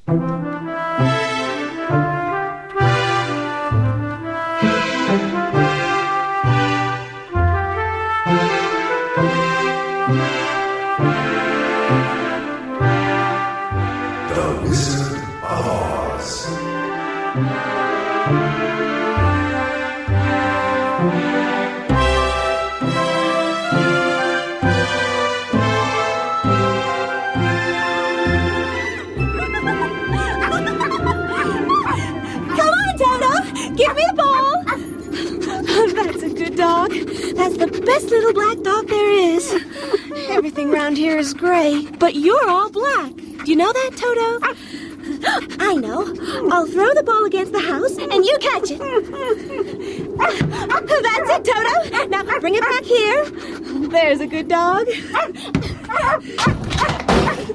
Wizard of Oz. Give me the ball! That's a good dog. That's the best little black dog there is. Everything around here is gray, but you're all black. Do you know that, Toto? I know. I'll throw the ball against the house, and you catch it. That's it, Toto. Now bring it back here. There's a good dog.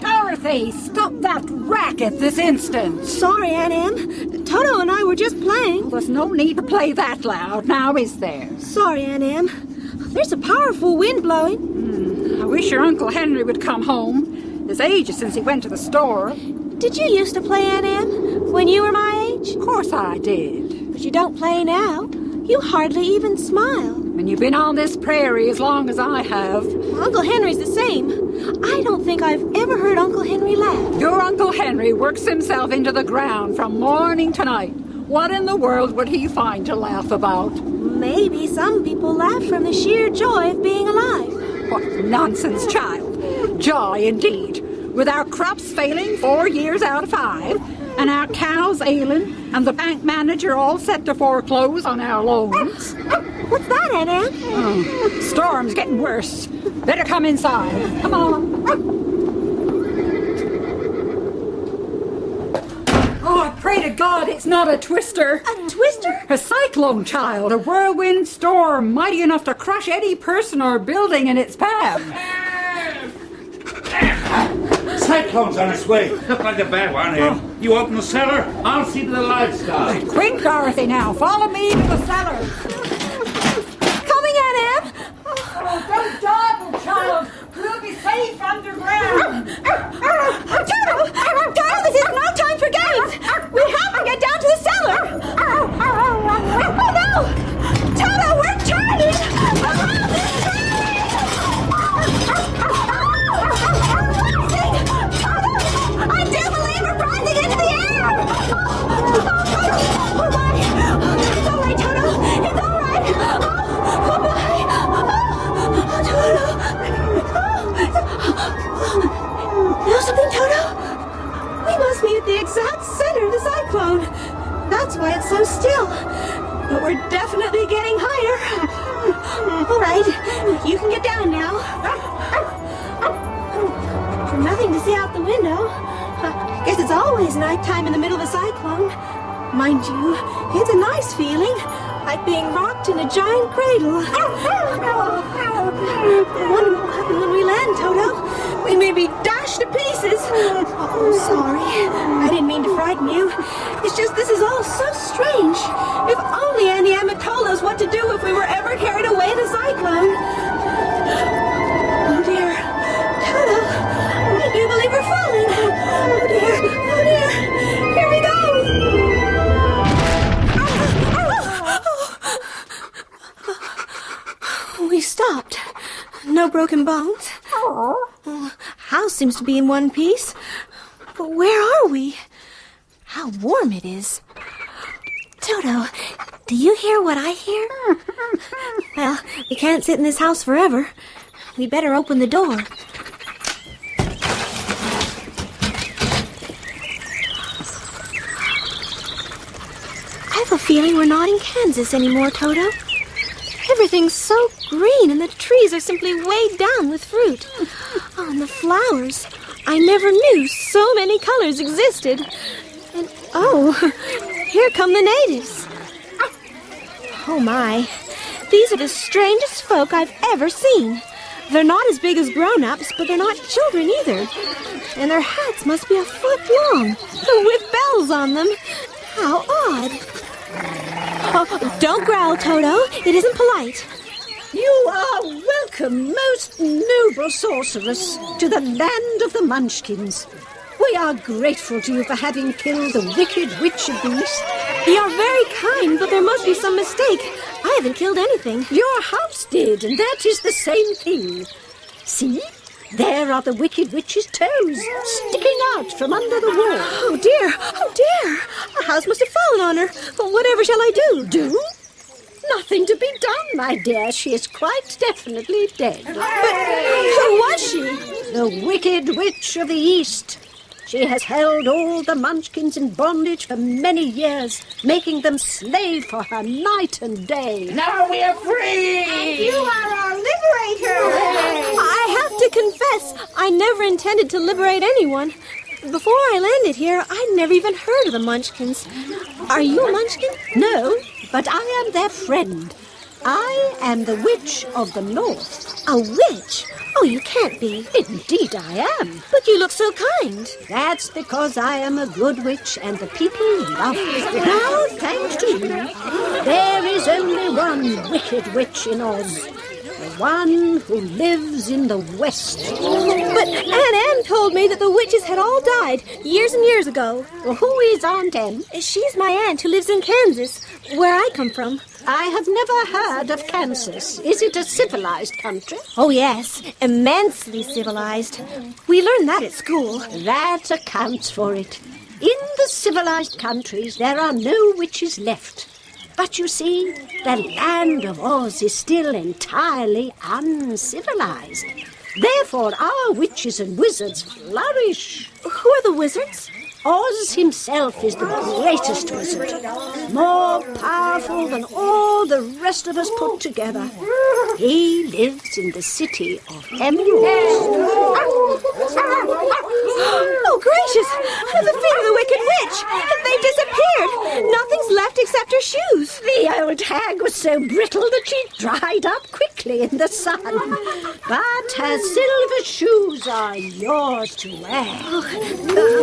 Dorothy, stop that racket this instant. Sorry, Aunt Em. Toto and I were just playing. There's no need to play that loud, now is there? Sorry, Aunt Em. There's a powerful wind blowing. I wish your Uncle Henry would come home. It's ages since he went to the store. Did you used to play, Aunt Em, when you were my age? Of course I did. But you don't play now. You hardly even smile. And you've been on this prairie as long as I have. Uncle Henry's the same. I don't think I've ever heard Uncle Henry laugh. Your Uncle Henry works himself into the ground from morning to night. What in the world would he find to laugh about? Maybe some people laugh from the sheer joy of being alive. What nonsense, child. Joy, indeed. With our crops failing 4 years out of 5, and our cows ailing, and the bank manager all set to foreclose on our loans. What's that, Aunt Em? Oh, storm's getting worse. Better come inside. Come on. Oh, I pray to God it's not a twister. A twister? A cyclone, child. A whirlwind storm mighty enough to crush any person or building in its path. Cyclone's on its way. Look like a bad one, eh? You open the cellar, I'll see to the livestock. Quick, Dorothy, now. Follow me to the cellar. Coming, Aunt Em. Oh, don't dawdle, child. You'll be safe underground. Toto, this is no time for games. We have to get down to the cellar. Oh, no. Toto, we're turning. I do believe we're rising into the air. Oh, my. It's all right, Toto. It's all right. Oh, my. Toto. Know something, Toto? We must be at the exact center of the cyclone. That's why it's so still. But we're definitely getting higher. All right, you can get down now. Nothing to see out the window. Guess it's always nighttime in the middle of a cyclone. Mind you, it's a nice feeling, like being rocked in a giant cradle. I wonder what will happen when we land, Toto. We may be dashed to pieces. Oh, sorry. I didn't mean to frighten you. It's just this is all so strange. If only Auntie Emma told us what to do if we were ever carried away in a cyclone. Oh, dear. Toto, I do believe we're falling. Oh, dear. Oh, dear. Here we go. We stopped. No broken bones. House seems to be in one piece. But where are we? How warm it is. Toto, do you hear what I hear? Well, we can't sit in this house forever. We better open the door. I have a feeling we're not in Kansas anymore, Toto. Everything's so green and the trees are simply weighed down with fruit. Oh, and the flowers. I never knew so many colors existed. And oh, here come the natives. Oh my, these are the strangest folk I've ever seen. They're not as big as grown-ups, but they're not children either. And their hats must be a foot long, with bells on them. How odd. Oh, don't growl, Toto. It isn't polite. You are welcome, most noble sorceress, to the land of the Munchkins. We are grateful to you for having killed the wicked witch of the East. You are very kind, but there must be some mistake. I haven't killed anything. Your house did, and that is the same thing. See? There are the wicked witch's toes sticking out from under the wall. Oh, dear. Oh, dear. Our house must have fallen on her. Well, whatever shall I do? Do? Nothing to be done, my dear. She is quite definitely dead. But who was she? The wicked witch of the East. She has held all the Munchkins in bondage for many years, making them slave for her night and day. Now we are free! You are our liberator! I have to confess, I never intended to liberate anyone. Before I landed here, I'd never even heard of the Munchkins. Are you a Munchkin? No, but I am their friend. I am the Witch of the North. A witch? Oh, you can't be. Indeed I am. But you look so kind. That's because I am a good witch and the people love me. Now, thanks to you, there is only one wicked witch in Oz. The one who lives in the West. But Aunt Em told me that the witches had all died years and years ago. Well, who is Aunt Em? She's my aunt who lives in Kansas, where I come from. I have never heard of Kansas. Is it a civilized country? Oh, yes, immensely civilized. We learned that at school. That accounts for it. In the civilized countries, there are no witches left. But you see, the land of Oz is still entirely uncivilized. Therefore, our witches and wizards flourish. Who are the wizards? Oz himself is the greatest wizard, more powerful than all the rest of us put together. He lives in the city of Emeralds. Oh, gracious! The feet of the wicked witch! They've disappeared! Nothing's left except her shoes. The old hag was so brittle that she dried up quickly in the sun. But her silver shoes are yours to wear.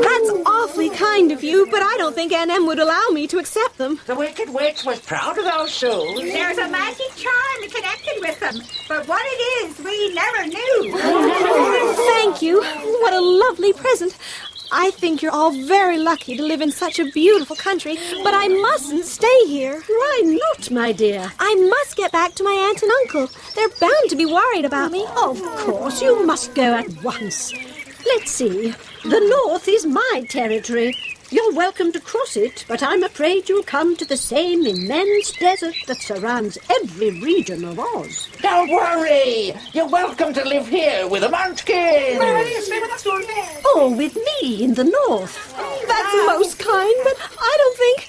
That's awfully kind of you, but I don't think Aunt Em would allow me to accept them. The Wicked Witch was proud of those shoes. There's a magic charm connected with them, but what it is, we never knew. Thank you. What a lovely present. I think you're all very lucky to live in such a beautiful country, but I mustn't stay here. Why not, my dear? I must get back to my aunt and uncle. They're bound to be worried about me. Of course, you must go at once. Let's see. The north is my territory. You're welcome to cross it, but I'm afraid you'll come to the same immense desert that surrounds every region of Oz. Don't worry. You're welcome to live here with the Munchkins. Or with me in the north. That's most kind, but I don't think...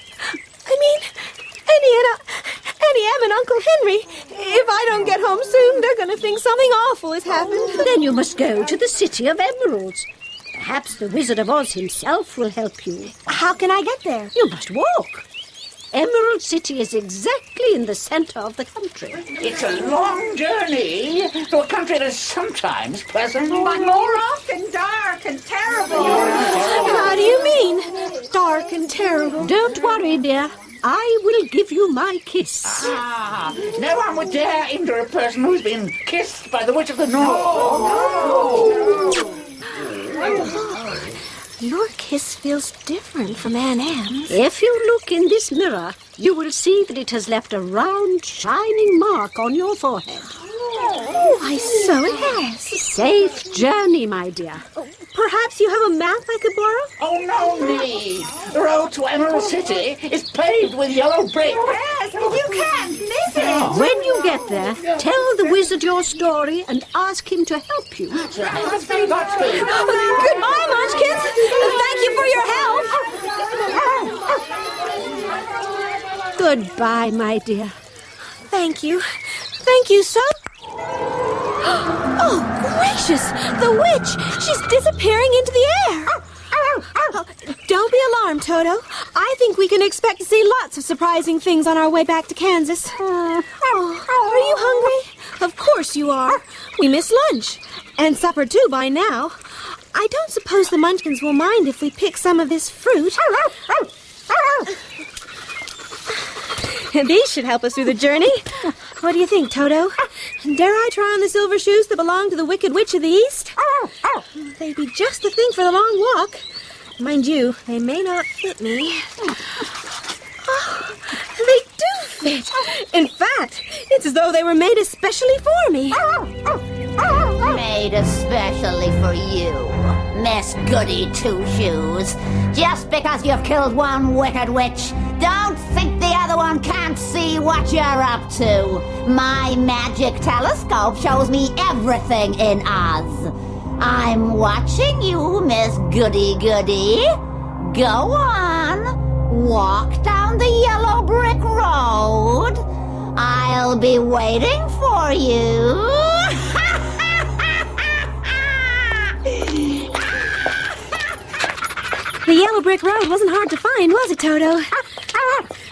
Auntie Em and Uncle Henry, if I don't get home soon, they're going to think something awful has happened. Then you must go to the City of Emeralds. Perhaps the Wizard of Oz himself will help you. How can I get there? You must walk. Emerald City is exactly in the center of the country. It's a long journey to a country that's sometimes pleasant. But more often dark and terrible. How do you mean? Dark and terrible. Don't worry, dear. I will give you my kiss. No one would dare injure a person who's been kissed by the Witch of the North. Your kiss feels different from Aunt Em's. If you look in this mirror, you will see that it has left a round, shining mark on your forehead. Oh, why, so it has. Safe journey, my dear. Perhaps you have a map I could borrow? Oh, no need. The road to Emerald City is paved with yellow brick. Yes, you can't miss it. When you get there, tell the wizard your story and ask him to help you. Godspeed, Godspeed. Goodbye, Munchkins. Thank you for your help. Goodbye, my dear. Thank you. Thank you so... Oh, gracious! The witch! She's disappearing into the air! Oh, don't be alarmed, Toto. I think we can expect to see lots of surprising things on our way back to Kansas. Are you hungry? Of course you are. We missed lunch. And supper, too, by now. I don't suppose the Munchkins will mind if we pick some of this fruit. These should help us through the journey. What do you think, Toto? Dare I try on the silver shoes that belong to the Wicked Witch of the East? They'd be just the thing for the long walk. Mind you, they may not fit me. Oh, they do fit. In fact, it's as though they were made especially for me. Made especially for you, Miss Goody Two-Shoes. Just because you've killed one wicked witch, don't think the other one can't see what you're up to. My magic telescope shows me everything in Oz. I'm watching you, Miss Goody-Goody. Go on, walk down the yellow brick road. I'll be waiting for you. The yellow brick road wasn't hard to find, was it, Toto?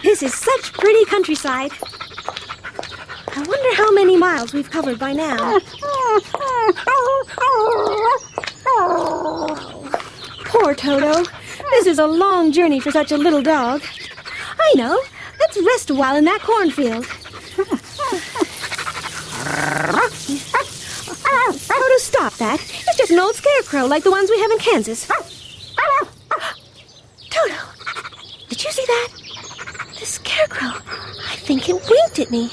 This is such pretty countryside. I wonder how many miles we've covered by now. Poor Toto. This is a long journey for such a little dog. I know. Let's rest a while in that cornfield. Toto, stop that. It's just an old scarecrow like the ones we have in Kansas. Toto, did you see that? The scarecrow. I think it winked at me.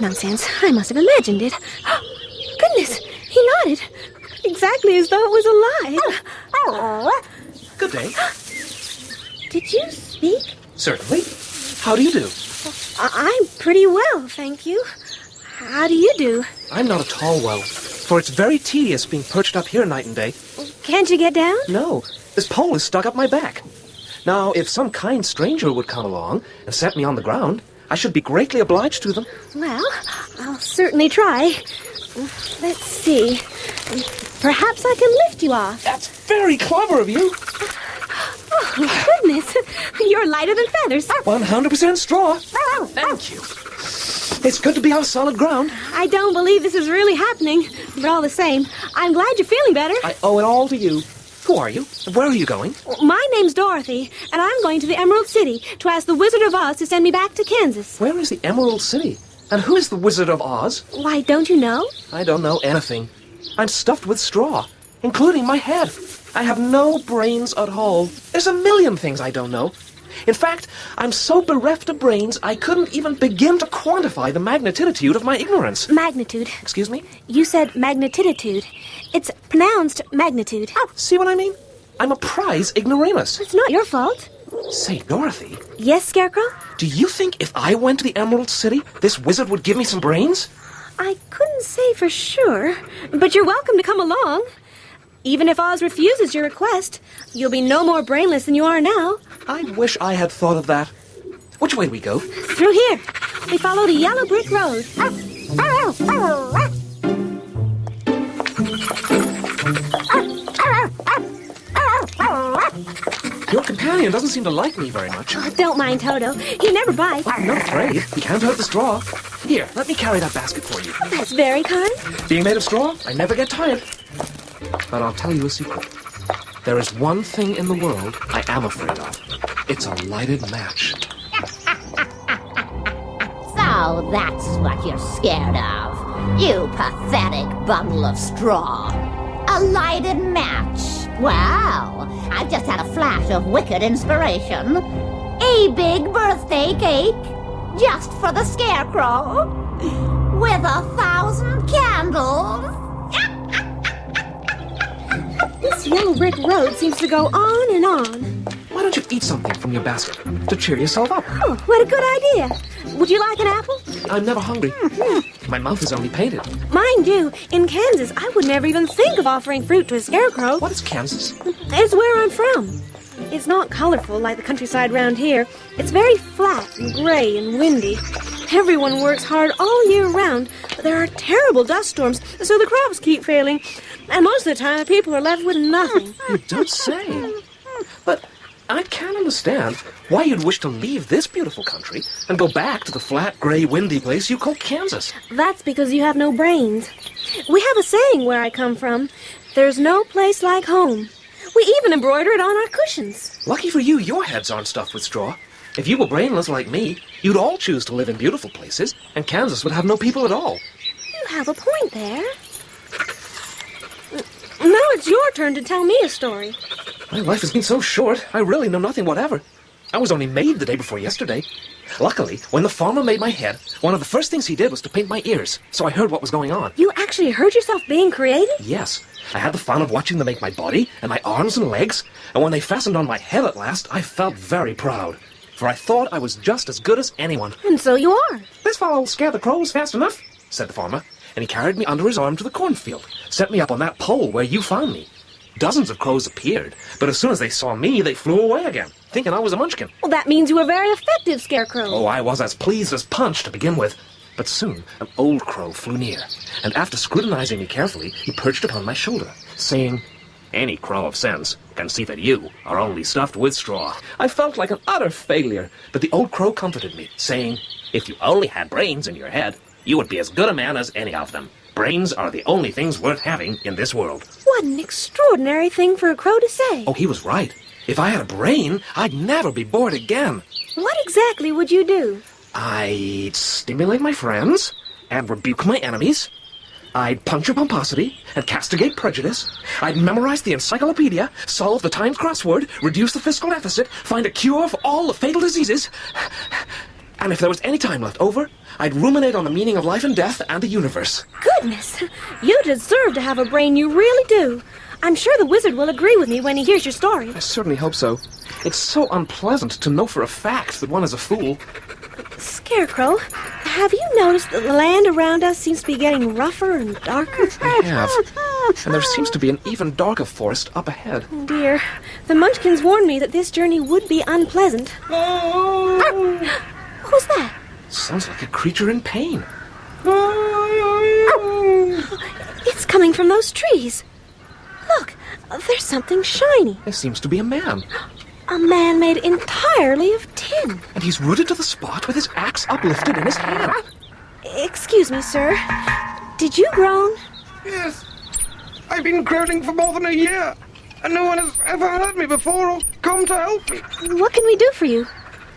Nonsense. I must have imagined it. Goodness, he nodded. Exactly as though it was alive. Good day. Did you speak? Certainly. How do you do? I'm pretty well, thank you. How do you do? I'm not at all well, for it's very tedious being perched up here night and day. Can't you get down? No, this pole is stuck up my back. Now, if some kind stranger would come along and set me on the ground, I should be greatly obliged to them. Well, I'll certainly try. Let's see. Perhaps I can lift you off. That's very clever of you. Oh, goodness. You're lighter than feathers. 100% straw. Thank you. It's good to be on solid ground. I don't believe this is really happening, but all the same, I'm glad you're feeling better. I owe it all to you. Who are you? Where are you going? My name's Dorothy, and I'm going to the Emerald City to ask the Wizard of Oz to send me back to Kansas. Where is the Emerald City? And who is the Wizard of Oz? Why, don't you know? I don't know anything. I'm stuffed with straw, including my head. I have no brains at all. There's a million things I don't know. In fact, I'm so bereft of brains, I couldn't even begin to quantify the magnitude of my ignorance. Magnitude. Excuse me? You said magnitude. It's pronounced magnitude. Oh, see what I mean? I'm a prize ignoramus. It's not your fault. Say, Dorothy, Yes, Scarecrow? do you think if I went to the Emerald City, this wizard would give me some brains? I couldn't say for sure, but you're welcome to come along. Even if Oz refuses your request, you'll be no more brainless than you are now. I wish I had thought of that. Which way do we go? Through here. We follow the yellow brick road. Your companion doesn't seem to like me very much. Oh, don't mind Toto. He never bites. I'm not afraid. He can't hurt the straw. Here, let me carry that basket for you. That's very kind. Being made of straw, I never get tired. But I'll tell you a secret. There is one thing in the world I am afraid of. It's a lighted match. So that's what you're scared of, you pathetic bundle of straw. A lighted match. Well, I've just had a flash of wicked inspiration. A big birthday cake, just for the scarecrow, with 1,000 candles. This yellow brick road seems to go on and on. Why don't you eat something from your basket to cheer yourself up? Oh, what a good idea. Would you like an apple? I'm never hungry. My mouth is only painted. Mind you, in Kansas, I would never even think of offering fruit to a scarecrow. What is Kansas? It's where I'm from. It's not colorful like the countryside round here. It's very flat and gray and windy. Everyone works hard all year round, but there are terrible dust storms, so the crops keep failing. And most of the time, people are left with nothing. You don't say. But I can't understand why you'd wish to leave this beautiful country and go back to the flat, gray, windy place you call Kansas. That's because you have no brains. We have a saying where I come from. There's no place like home. We even embroider it on our cushions. Lucky for you, your heads aren't stuffed with straw. If you were brainless like me, you'd all choose to live in beautiful places, and Kansas would have no people at all. You have a point there. Now it's your turn to tell me a story. My life has been so short, I really know nothing whatever. I was only made the day before yesterday. Luckily, when the farmer made my head, one of the first things he did was to paint my ears, so I heard what was going on. You actually heard yourself being created? Yes. I had the fun of watching them make my body and my arms and legs, and when they fastened on my head at last, I felt very proud. For I thought I was just as good as anyone. And so you are. This fellow will scare the crows fast enough, said the farmer, and he carried me under his arm to the cornfield, set me up on that pole where you found me. Dozens of crows appeared, but as soon as they saw me, they flew away again, thinking I was a munchkin. Well, that means you were very effective, Scarecrow. Oh, I was as pleased as Punch to begin with. But soon, an old crow flew near, and after scrutinizing me carefully, he perched upon my shoulder, saying, "Any crow of sense can see that you are only stuffed with straw." I felt like an utter failure, but the old crow comforted me, saying, "If you only had brains in your head, you would be as good a man as any of them. Brains are the only things worth having in this world." What an extraordinary thing for a crow to say. Oh, he was right. If I had a brain, I'd never be bored again. What exactly would you do? I'd stimulate my friends and rebuke my enemies. I'd puncture pomposity and castigate prejudice. I'd memorize the encyclopedia, solve the Times crossword, reduce the fiscal deficit, find a cure for all the fatal diseases. And if there was any time left over, I'd ruminate on the meaning of life and death and the universe. Goodness, you deserve to have a brain, you really do. I'm sure the wizard will agree with me when he hears your story. I certainly hope so. It's so unpleasant to know for a fact that one is a fool. Scarecrow, have you noticed that the land around us seems to be getting rougher and darker? I have. And there seems to be an even darker forest up ahead. Oh dear, the Munchkins warned me that this journey would be unpleasant. Who's that? Sounds like a creature in pain. It's coming from those trees. Look, there's something shiny. There seems to be a man. A man made entirely of tin. And he's rooted to the spot with his axe uplifted in his hand. Excuse me, sir. Did you groan? Yes. I've been groaning for more than a year, and no one has ever heard me before or come to help me. What can we do for you?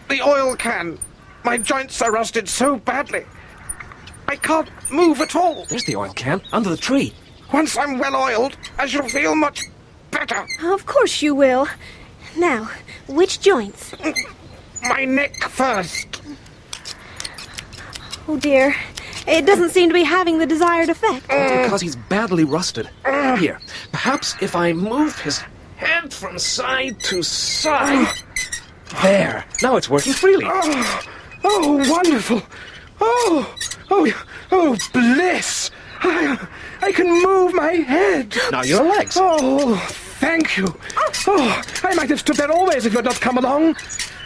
The oil can. My joints are rusted so badly. I can't move at all. There's the oil can, under the tree. Once I'm well oiled, I shall feel much better. Of course you will. Now, which joints? My neck first. Oh dear, it doesn't seem to be having the desired effect. Because he's badly rusted. Here, perhaps if I move his head from side to side. There, now it's working freely. Oh, wonderful. Oh, bliss. I can move my head. Now your legs. Oh, thank you. Oh, I might have stood there always if you had not come along.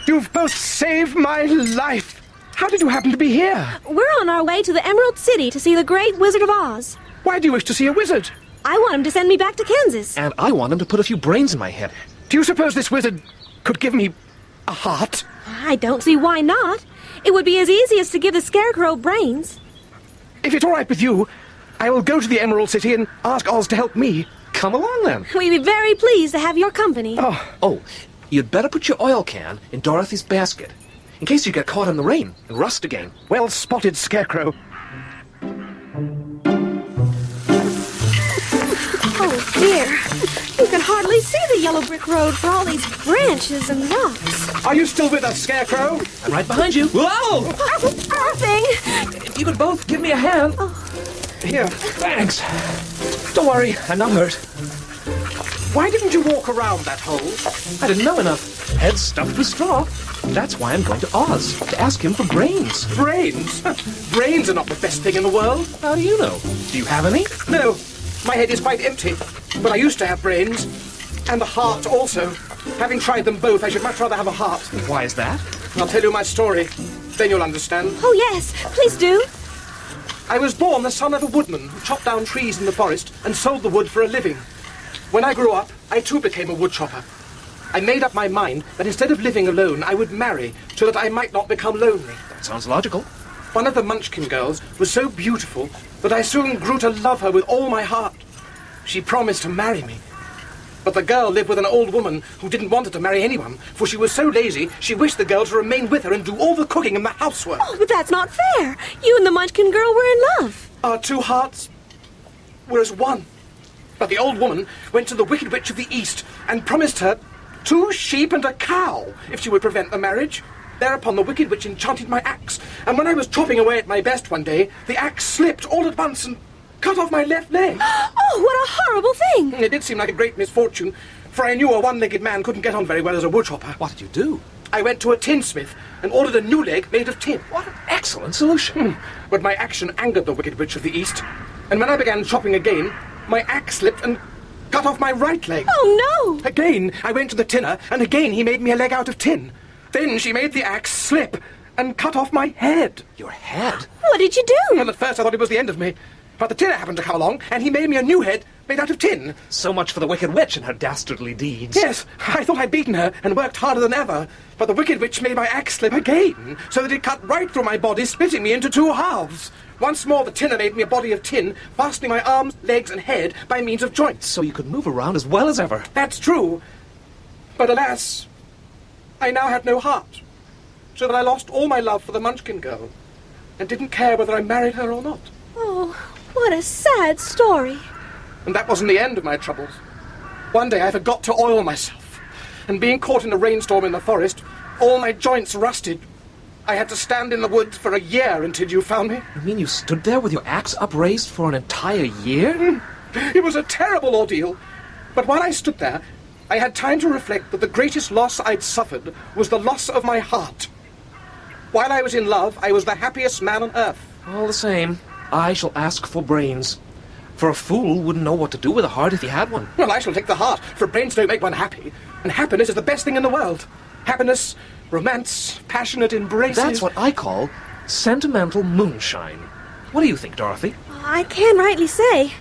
You've both saved my life. How did you happen to be here? We're on our way to the Emerald City to see the great Wizard of Oz. Why do you wish to see a wizard? I want him to send me back to Kansas. And I want him to put a few brains in my head. Do you suppose this wizard could give me a heart? I don't see why not. It would be as easy as to give the Scarecrow brains. If it's all right with you, I will go to the Emerald City and ask Oz to help me. Come along, then. We'd be very pleased to have your company. Oh, you'd better put your oil can in Dorothy's basket, in case you get caught in the rain and rust again. Well spotted, Scarecrow. Oh, dear. You can hardly see the yellow brick road for all these branches and rocks. Are you still with us, Scarecrow? I'm right behind you. Whoa! Poor thing. If you could both give me a hand. Here. Thanks. Don't worry, I'm not hurt. Why didn't you walk around that hole? I didn't know enough. Head stuffed with straw. That's why I'm going to Oz, to ask him for brains. Brains? Brains are not the best thing in the world. How do you know? Do you have any? No, my head is quite empty. But I used to have brains. And a heart also. Having tried them both, I should much rather have a heart. Why is that? I'll tell you my story. Then you'll understand. Oh, yes. Please do. I was born the son of a woodman who chopped down trees in the forest and sold the wood for a living. When I grew up, I too became a woodchopper. I made up my mind that instead of living alone, I would marry so that I might not become lonely. That sounds logical. One of the Munchkin girls was so beautiful that I soon grew to love her with all my heart. She promised to marry me. But the girl lived with an old woman who didn't want her to marry anyone, for she was so lazy she wished the girl to remain with her and do all the cooking and the housework. Oh, but that's not fair. You and the Munchkin girl were in love. Our two hearts were as one. But the old woman went to the Wicked Witch of the East and promised her 2 sheep and a cow if she would prevent the marriage. Thereupon the Wicked Witch enchanted my axe, and when I was chopping away at my best one day, the axe slipped all at once and cut off my left leg. Oh, what a horrible thing! It did seem like a great misfortune, for I knew a one-legged man couldn't get on very well as a woodchopper. What did you do? I went to a tinsmith and ordered a new leg made of tin. What an excellent solution. But my action angered the Wicked Witch of the East, and when I began chopping again, my axe slipped and cut off my right leg. Oh, no! Again, I went to the tinner, and again he made me a leg out of tin. Then she made the axe slip and cut off my head. Your head? What did you do? Well, at first I thought it was the end of me. But the tinner happened to come along, and he made me a new head made out of tin. So much for the Wicked Witch and her dastardly deeds. Yes, I thought I'd beaten her and worked harder than ever. But the Wicked Witch made my axe slip again, so that it cut right through my body, splitting me into 2 halves. Once more, the tinner made me a body of tin, fastening my arms, legs, and head by means of joints. So you could move around as well as ever. That's true. But alas, I now had no heart, so that I lost all my love for the Munchkin girl, and didn't care whether I married her or not. Oh, what a sad story. And that wasn't the end of my troubles. One day I forgot to oil myself, and being caught in a rainstorm in the forest, all my joints rusted. I had to stand in the woods for a year until you found me. You mean you stood there with your axe upraised for an entire year? It was a terrible ordeal. But while I stood there, I had time to reflect that the greatest loss I'd suffered was the loss of my heart. While I was in love, I was the happiest man on earth. All the same, I shall ask for brains. For a fool wouldn't know what to do with a heart if he had one. Well, I shall take the heart, for brains don't make one happy. And happiness is the best thing in the world. Happiness, romance, passionate embraces. That's what I call sentimental moonshine. What do you think, Dorothy? I can't rightly say.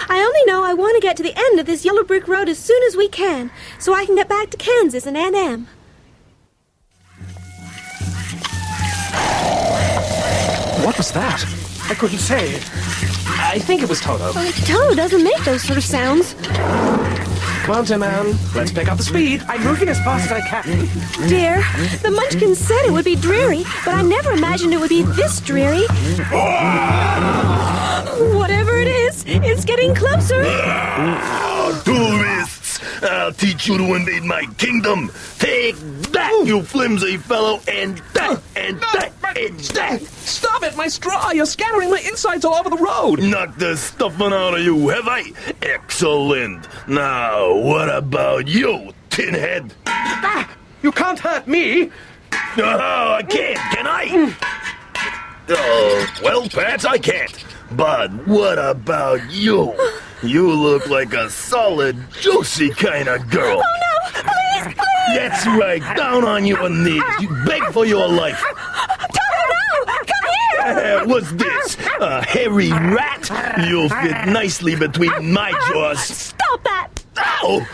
I only know I want to get to the end of this yellow brick road as soon as we can, so I can get back to Kansas and Aunt Em. What was that? I couldn't say. I think it was Toto. Toto doesn't make those sort of sounds. Come on, Tin Man. Let's pick up the speed. I'm moving as fast as I can. Dear, the Munchkins said it would be dreary, but I never imagined it would be this dreary. Whatever it is, it's getting closer. Tourists! I'll teach you to invade my kingdom. Take that, you flimsy fellow, and that, and that, and that. Stop it, my straw! You're scattering my insides all over the road. Knock the stuffing out of you, have I? Excellent. Now, what about you, Tinhead? Ah, you can't hurt me. Oh, I can't, can I? Well, perhaps I can't. But what about you? You look like a solid, juicy kind of girl. Oh, no! Please, please! That's right. Down on your knees. You beg for your life. Toto, no! Come here! What's this? A hairy rat? You'll fit nicely between my jaws. Stop that! Ow!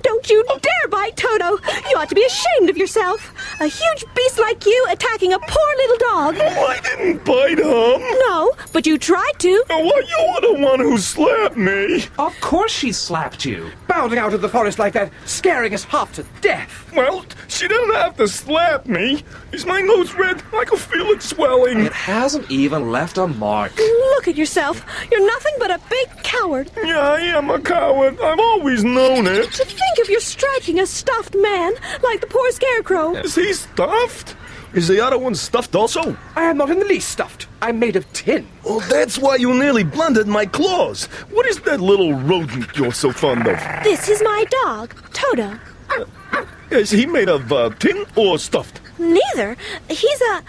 Don't you dare bite Toto! You ought to be ashamed of yourself. A huge beast like you attacking a poor little dog. Oh, I didn't bite him. No, but you tried to. Well, you were the one who slapped me. Of course she slapped you. Bounding out of the forest like that, scaring us half to death. Well, she didn't have to slap me. Is my nose red? I can feel it swelling. It hasn't even left a mark. Look at yourself. You're nothing but a big coward. Yeah, I am a coward. I've always known it. To think of your striking a stuffed man like the poor scarecrow. Is he stuffed? Is the other one stuffed also? I am not in the least stuffed. I'm made of tin. Well, that's why you nearly blunted my claws. What is that little rodent you're so fond of? This is my dog, Toto. Is he made of tin or stuffed? Neither. He's a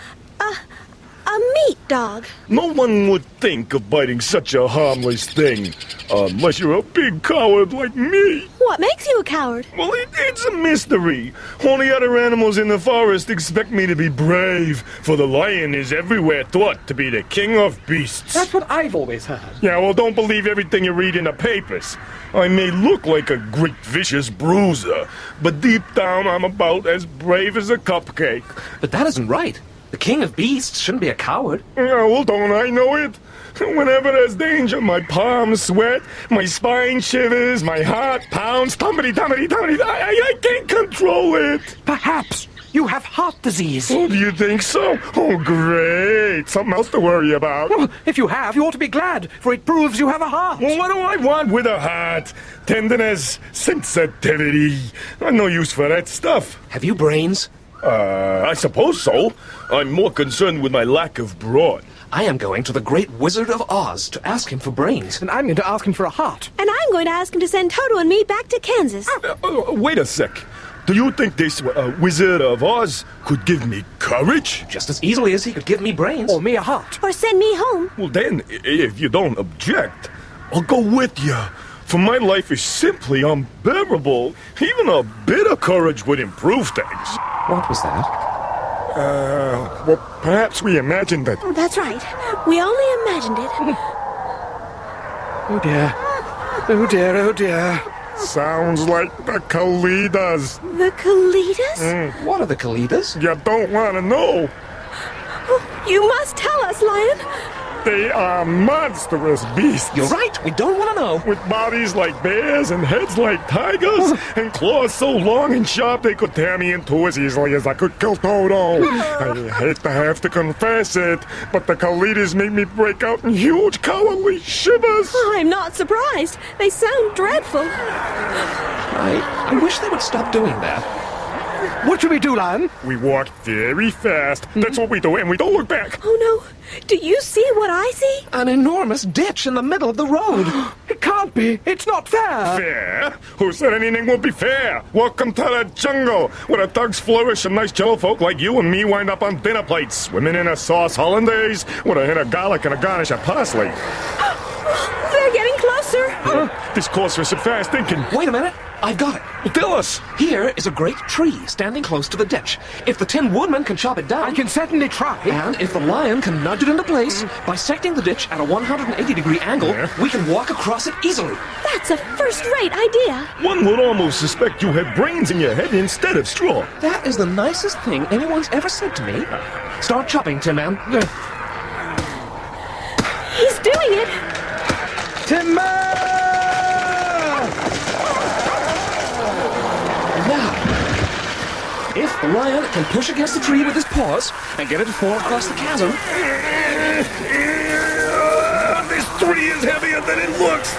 meat dog. No one would think of biting such a harmless thing, unless you're a big coward like me. What makes you a coward? Well, it's a mystery. Only other animals in the forest expect me to be brave, for the lion is everywhere thought to be the king of beasts. That's what I've always heard. Yeah, well, don't believe everything you read in the papers. I may look like a great vicious bruiser, but deep down I'm about as brave as a cupcake. But that isn't right. The king of beasts shouldn't be a coward. Yeah, well, don't I know it? Whenever there's danger, my palms sweat, my spine shivers, my heart pounds, tumbity, tumbity, tumbity. I can't control it. Perhaps You have heart disease. Oh, do you think so? Oh, great. Something else to worry about. Well, if you have, you ought to be glad, for it proves you have a heart. Well, what do I want with a heart? Tenderness, sensitivity. I'm no use for that stuff. Have you brains? I suppose so. I'm more concerned with my lack of brawn. I am going to the Great Wizard of Oz to ask him for brains. And I'm going to ask him for a heart. And I'm going to ask him to send Toto and me back to Kansas. Wait a sec. Do you think this Wizard of Oz could give me courage? Just as easily as he could give me brains. Or me a heart. Or send me home. Well, then, if you don't object, I'll go with you. For my life is simply unbearable. Even a bit of courage would improve things. What was that? Well, perhaps we imagined that. That's right. We only imagined it. Oh dear. Oh dear, oh dear. Sounds like the Kalidas. The Kalidas? What are the Kalidas? You don't want to know. Oh, you must tell us, Lion. They are monstrous beasts. You're right. We don't want to know. With bodies like bears and heads like tigers and claws so long and sharp they could tear me in two as easily as I could kill Toto. I hate to have to confess it, but the Kalidas make me break out in huge cowardly shivers. I'm not surprised. They sound dreadful. I wish they would stop doing that. What should we do, Lion? We walk very fast. That's what we do, and we don't look back. Oh, no. Do you see what I see? An enormous ditch in the middle of the road. It can't be. It's not fair. Fair? Who said anything would be fair? Welcome to the jungle, where the thugs flourish and nice jello folk like you and me wind up on dinner plates, swimming in a sauce hollandaise with a hint of garlic and a garnish of parsley. They're getting closer. This calls for some fast thinking. Wait a minute. I've got it. Well, tell us. Here is a great tree standing close to the ditch. If the Tin Woodman can chop it down... I can certainly try. And if the lion can nudge it into place, bisecting the ditch at a 180-degree angle, we can walk across it easily. That's a first-rate idea. One would almost suspect you had brains in your head instead of straw. That is the nicest thing anyone's ever said to me. Start chopping, Tin Man. He's doing it. Timber! If the lion can push against the tree with his paws and get it to fall across the chasm... This tree is heavier than it looks.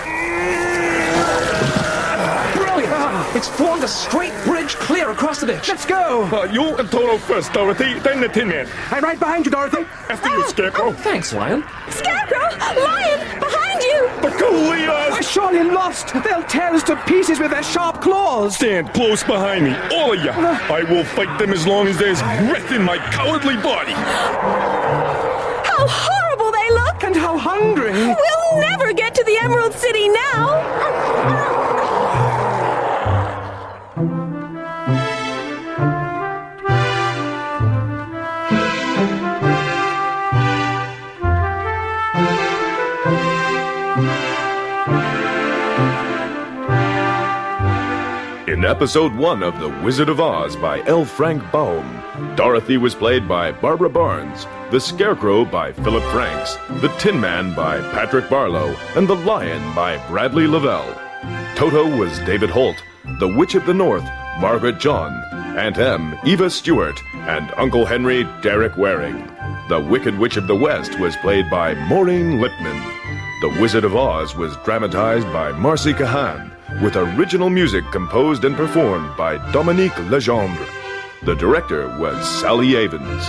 Brilliant! It's formed a straight bridge clear across the ditch. Let's go! You and Toto first, Dorothy, then the Tin Man. I'm right behind you, Dorothy. After you, Scarecrow. Thanks, Lion. Scarecrow! Lion! Behind you! The Kalidas! We're surely lost. They'll tear us to pieces with their sharp claws. Stand close behind me, all of you. I will fight them as long as there's breath in my cowardly body. How horrible they look! And how hungry. We'll never get to the Emerald City now! In episode 1 of The Wizard of Oz by L. Frank Baum, Dorothy was played by Barbara Barnes, the Scarecrow by Philip Franks, the Tin Man by Patrick Barlow, and the Lion by Bradley Lavelle. Toto was David Holt, the Witch of the North, Margaret John, Aunt Em, Eva Stewart, and Uncle Henry, Derek Waring. The Wicked Witch of the West was played by Maureen Lipman. The Wizard of Oz was dramatized by Marcy Cahan, with original music composed and performed by Dominique Legendre. The director was Sally Avens.